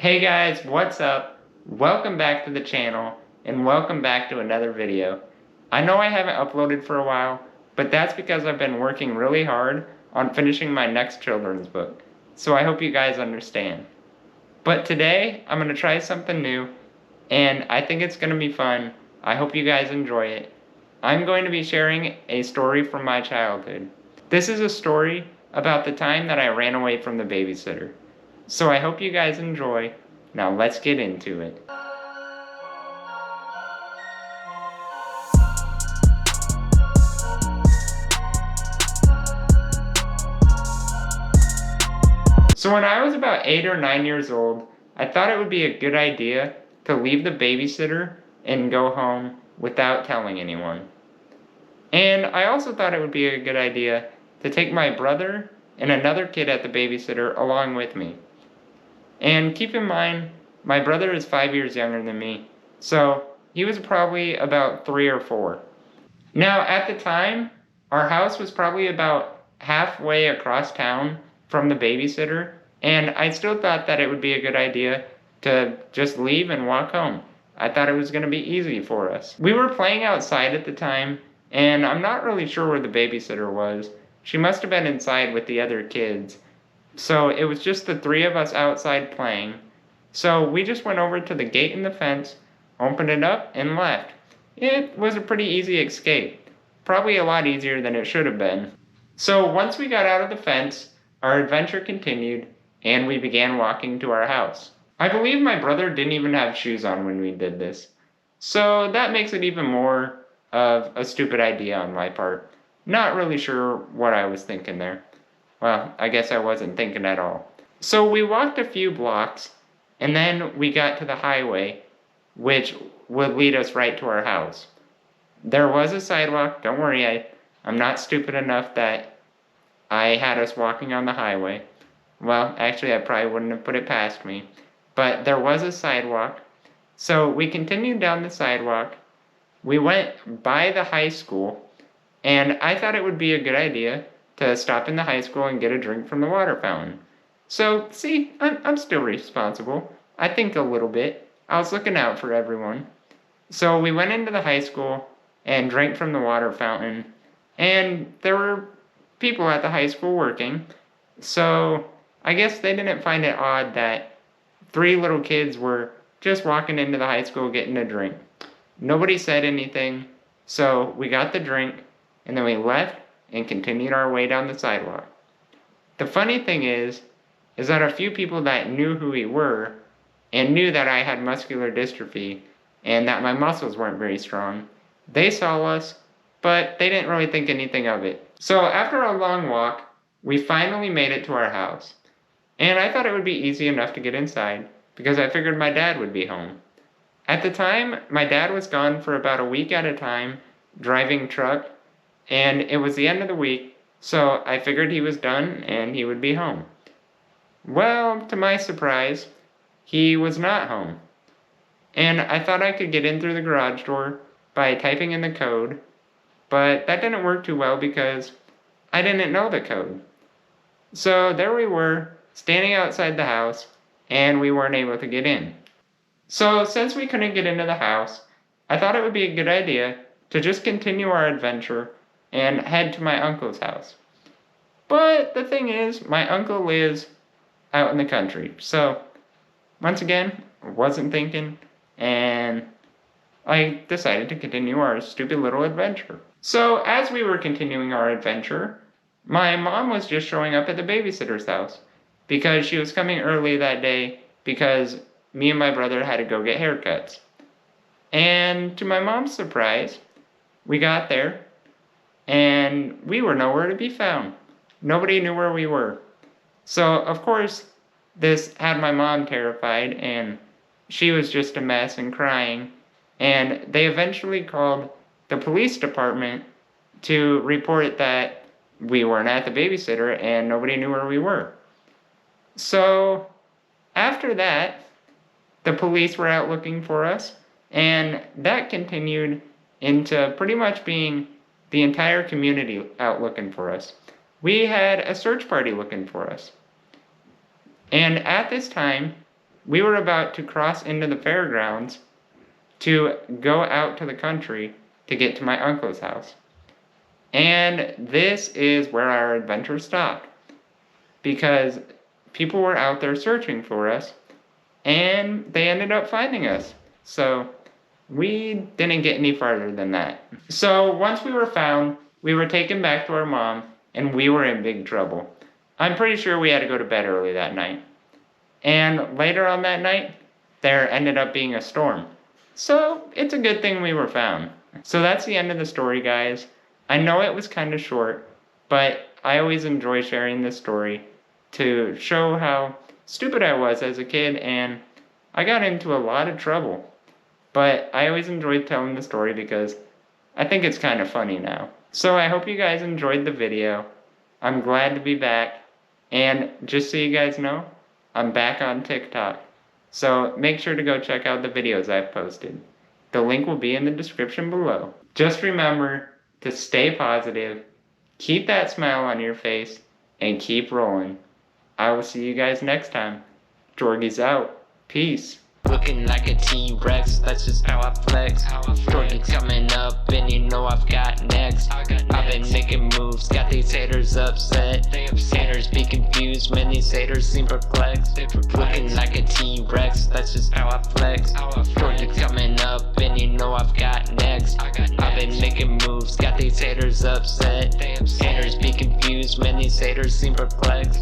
Hey guys, what's up? Welcome back to the channel, and welcome back to another video. I know I haven't uploaded for a while, but that's because I've been working really hard on finishing my next children's book, so I hope you guys understand. But today, I'm going to try something new, and I think it's going to be fun. I hope you guys enjoy it. I'm going to be sharing a story from my childhood. This is a story about the time that I ran away from the babysitter. So I hope you guys enjoy. Now let's get into it. So when I was about 8 or 9 years old, I thought it would be a good idea to leave the babysitter and go home without telling anyone. And I also thought it would be a good idea to take my brother and another kid at the babysitter along with me. And keep in mind, my brother is 5 years younger than me, so he was probably about 3 or 4. Now, at the time, our house was probably about halfway across town from the babysitter, and I still thought that it would be a good idea to just leave and walk home. I thought it was going to be easy for us. We were playing outside at the time, and I'm not really sure where the babysitter was. She must have been inside with the other kids. So it was just the 3 of us outside playing. So we just went over to the gate in the fence, opened it up, and left. It was a pretty easy escape. Probably a lot easier than it should have been. So once we got out of the fence, our adventure continued, and we began walking to our house. I believe my brother didn't even have shoes on when we did this. So that makes it even more of a stupid idea on my part. Not really sure what I was thinking there. Well, I guess I wasn't thinking at all. So we walked a few blocks, and then we got to the highway, which would lead us right to our house. There was a sidewalk. Don't worry, I'm not stupid enough that I had us walking on the highway. Well, actually, I probably wouldn't have put it past me. But there was a sidewalk. So we continued down the sidewalk. We went by the high school, and I thought it would be a good idea to stop in the high school and get a drink from the water fountain. So, see, I'm still responsible. I think a little bit. I was looking out for everyone. So we went into the high school and drank from the water fountain, and there were people at the high school working. So I guess they didn't find it odd that 3 little kids were just walking into the high school getting a drink. Nobody said anything, so we got the drink, and then we left and continued our way down the sidewalk. The funny thing is that a few people that knew who we were and knew that I had muscular dystrophy and that my muscles weren't very strong, they saw us, but they didn't really think anything of it. So after a long walk, we finally made it to our house. And I thought it would be easy enough to get inside because I figured my dad would be home. At the time, my dad was gone for about a week at a time, driving truck, and it was the end of the week, so I figured he was done and he would be home. Well, to my surprise, he was not home. And I thought I could get in through the garage door by typing in the code, but that didn't work too well because I didn't know the code. So there we were, standing outside the house, and we weren't able to get in. So since we couldn't get into the house, I thought it would be a good idea to just continue our adventure and head to my uncle's house. But the thing is, my uncle lives out in the country. So, once again, I wasn't thinking, and I decided to continue our stupid little adventure. So, as we were continuing our adventure, my mom was just showing up at the babysitter's house because she was coming early that day because me and my brother had to go get haircuts. And to my mom's surprise, we got there, and we were nowhere to be found. Nobody knew where we were. So, of course, this had my mom terrified, and she was just a mess and crying. And they eventually called the police department to report that we weren't at the babysitter and nobody knew where we were. So, after that, the police were out looking for us, and that continued into pretty much being the entire community out looking for us. We had a search party looking for us. And at this time, we were about to cross into the fairgrounds to go out to the country to get to my uncle's house. And this is where our adventure stopped, because people were out there searching for us, and they ended up finding us. So we didn't get any farther than that. So once we were found, we were taken back to our mom, and we were in big trouble. I'm pretty sure we had to go to bed early that night. And later on that night, there ended up being a storm. So it's a good thing we were found. So that's the end of the story, guys. I know it was kind of short, but I always enjoy sharing this story to show how stupid I was as a kid, and I got into a lot of trouble. But I always enjoyed telling the story because I think it's kind of funny now. So I hope you guys enjoyed the video. I'm glad to be back. And just so you guys know, I'm back on TikTok. So make sure to go check out the videos I've posted. The link will be in the description below. Just remember to stay positive, keep that smile on your face, and keep rolling. I will see you guys next time. Jorgie's out. Peace. Looking like a T-Rex, that's just how I flex. Jorgen's coming up, and you know I've got next. I've been making moves, got these haters upset. Haters be confused, man, these haters seem perplexed. Looking like a T-Rex, that's just how I flex. Jorgen's coming up, and you know I've got next. I've been making moves, got these haters upset. Haters be confused, man, these haters seem perplexed.